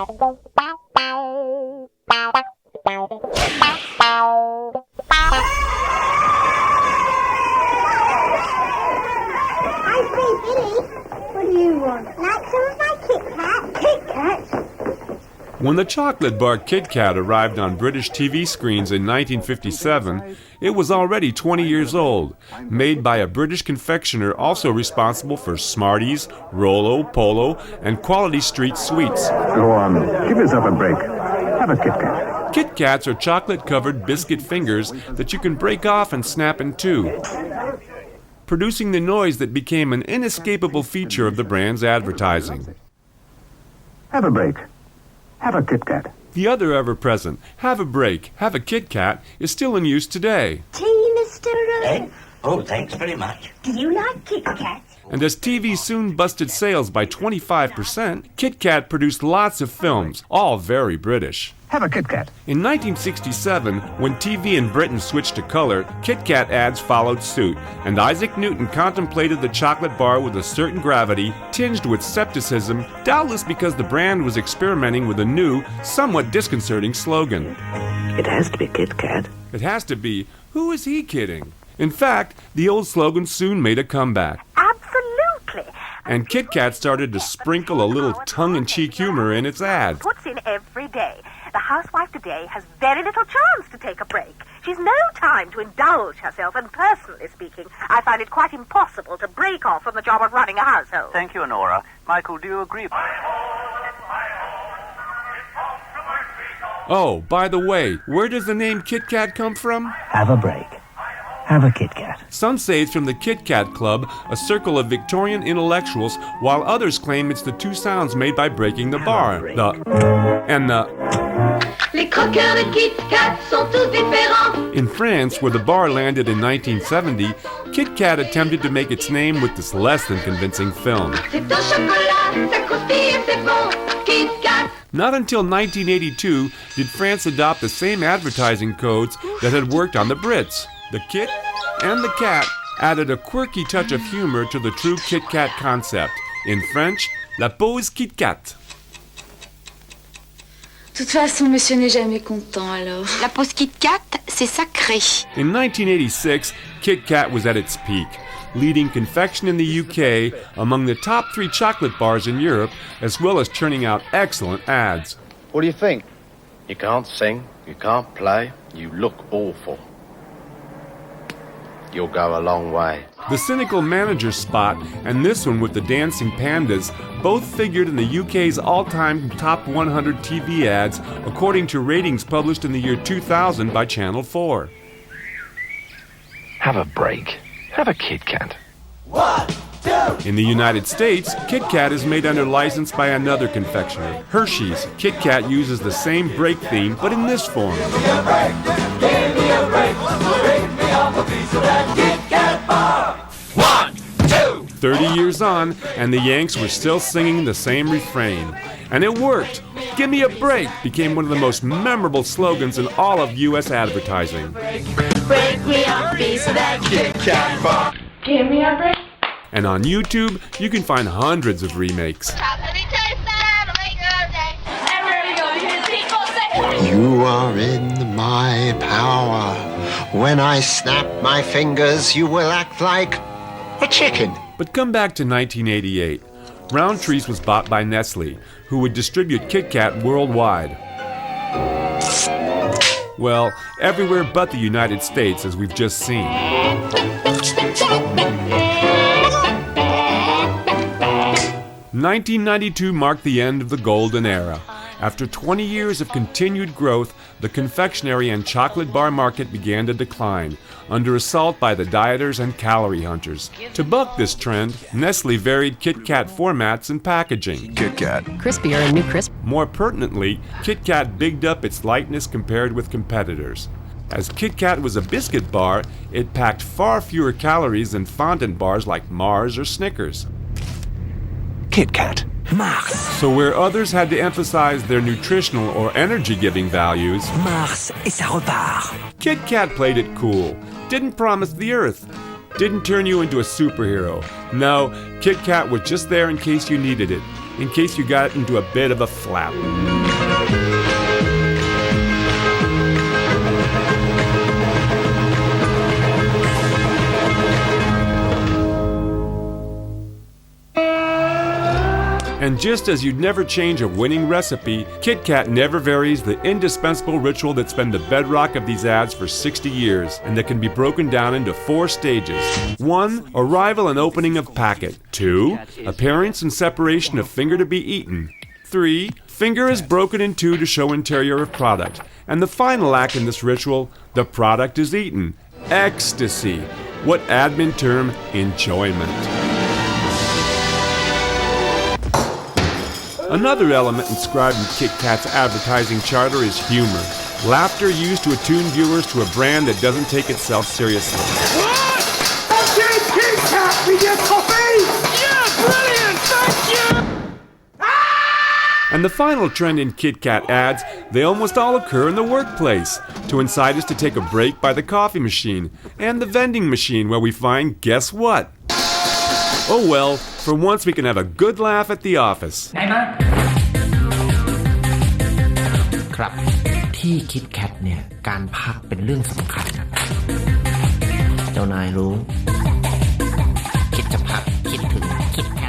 What do you want? Like some of my Kit Kat? Kit Kat? When the chocolate bar Kit Kat arrived on British TV screens in 1957, it was already 20 years old, made by a British confectioner also responsible for Smarties, Rolo, Polo, and Quality Street sweets. Go on, give yourself a break. Have a Kit Kat. Kit Kats are chocolate-covered biscuit fingers that you can break off and snap in two, producing the noise that became an inescapable feature of the brand's advertising. Have a break. Have a Kit Kat. The other ever-present, have a break, have a Kit Kat, is still in use today. Tea, Mr. Eh? Oh, thanks very much. Do you like Kit Kat? And as TV soon busted sales by 25%, Kit Kat produced lots of films, all very British. Have a Kit Kat. In 1967, when TV in Britain switched to color, Kit Kat ads followed suit, and Isaac Newton contemplated the chocolate bar with a certain gravity, tinged with skepticism, doubtless because the brand was experimenting with a new, somewhat disconcerting slogan. It has to be Kit Kat. It has to be, who is he kidding? In fact, the old slogan soon made a comeback. Absolutely. And Kit Kat started to sprinkle a little tongue-in-cheek humor in its ads. Puts in every day. The housewife today has very little chance to take a break. She's no time to indulge herself, and personally speaking, I find it quite impossible to break off from the job of running a household. Thank you, Honora. Michael, do you agree? Oh, by the way, where does the name Kit Kat come from? Have a break. Have a Kit Kat. Some say it's from the Kit Kat Club, a circle of Victorian intellectuals, while others claim it's the two sounds made by breaking the bar, the and the. Les croqueurs de Kit Kat sont tous différents. In France, where the bar landed in 1970, Kit Kat attempted to make its name with this less than convincing film. C'est au chocolat, ça croustille et c'est bon. Kit Kat. Not until 1982 did France adopt the same advertising codes that had worked on the Brits. The Kit and the Kat added a quirky touch of humor to the true Kit Kat concept. In French, la pause Kit Kat. De toute façon, monsieur n'est jamais content, alors. La pause Kit Kat, c'est sacré. In 1986, Kit Kat was at its peak, leading confection in the UK among the top 3 chocolate bars in Europe, as well as churning out excellent ads. What do you think? You can't sing, you can't play, you look awful. You'll go a long way. The cynical manager spot and this one with the dancing pandas both figured in the UK's all-time top 100 TV ads, according to ratings published in the year 2000 by Channel 4. Have a break. Have a Kit Kat. 1, 2. In the United States, Kit Kat is made under license by another confectioner, Hershey's. Kit Kat uses the same break theme, but in this form. Give me a break, give me a break, break me off a piece of that Kit Kat bar. 1, 2. 30 years on, and the Yanks were still singing the same refrain. And it worked. Give me a break became one of the most memorable slogans in all of U.S. advertising. Break me off a piece of that Kit Kat bar. Give me a break. And on YouTube, you can find hundreds of remakes. You are in my power. When I snap my fingers, you will act like a chicken. But come back to 1988. Roundtree's was bought by Nestle, who would distribute Kit Kat worldwide. Well, everywhere but the United States, as we've just seen. 1992 marked the end of the golden era. After 20 years of continued growth, the confectionery and chocolate bar market began to decline, under assault by the dieters and calorie hunters. To buck this trend, Nestle varied Kit Kat formats and packaging. Kit Kat. Crispier and new crisp. More pertinently, Kit Kat bigged up its lightness compared with competitors. As Kit Kat was a biscuit bar, it packed far fewer calories than fondant bars like Mars or Snickers. Kit Kat. Mars. So where others had to emphasize their nutritional or energy-giving values, Mars et ça repart. Kit Kat played it cool, didn't promise the earth, didn't turn you into a superhero. No, Kit Kat was just there in case you needed it. in case you got into a bit of a flap. And just as you'd never change a winning recipe, Kit Kat never varies the indispensable ritual that's been the bedrock of these ads for 60 years, and that can be broken down into 4 stages. 1. Arrival and opening of packet. 2. Appearance and separation of finger to be eaten. 3. Finger is broken in 2 to show interior of product. And the final act in this ritual, the product is eaten. Ecstasy. What admin term? Enjoyment. Another element inscribed in Kit Kat's advertising charter is humor. Laughter used to attune viewers to a brand that doesn't take itself seriously. What? Okay, Kit Kat, we get coffee! Yeah, brilliant, thank you! And the final trend in Kit Kat ads, they almost all occur in the workplace, to incite us to take a break by the coffee machine, and the vending machine where we find, guess what? Oh well, for once we can have a good laugh at the office. ครับที่คิดแคทเนี่ยการพักเป็นเรื่องสำคัญเจ้านายรู้คิดจะพักคิดถึงคิดแคท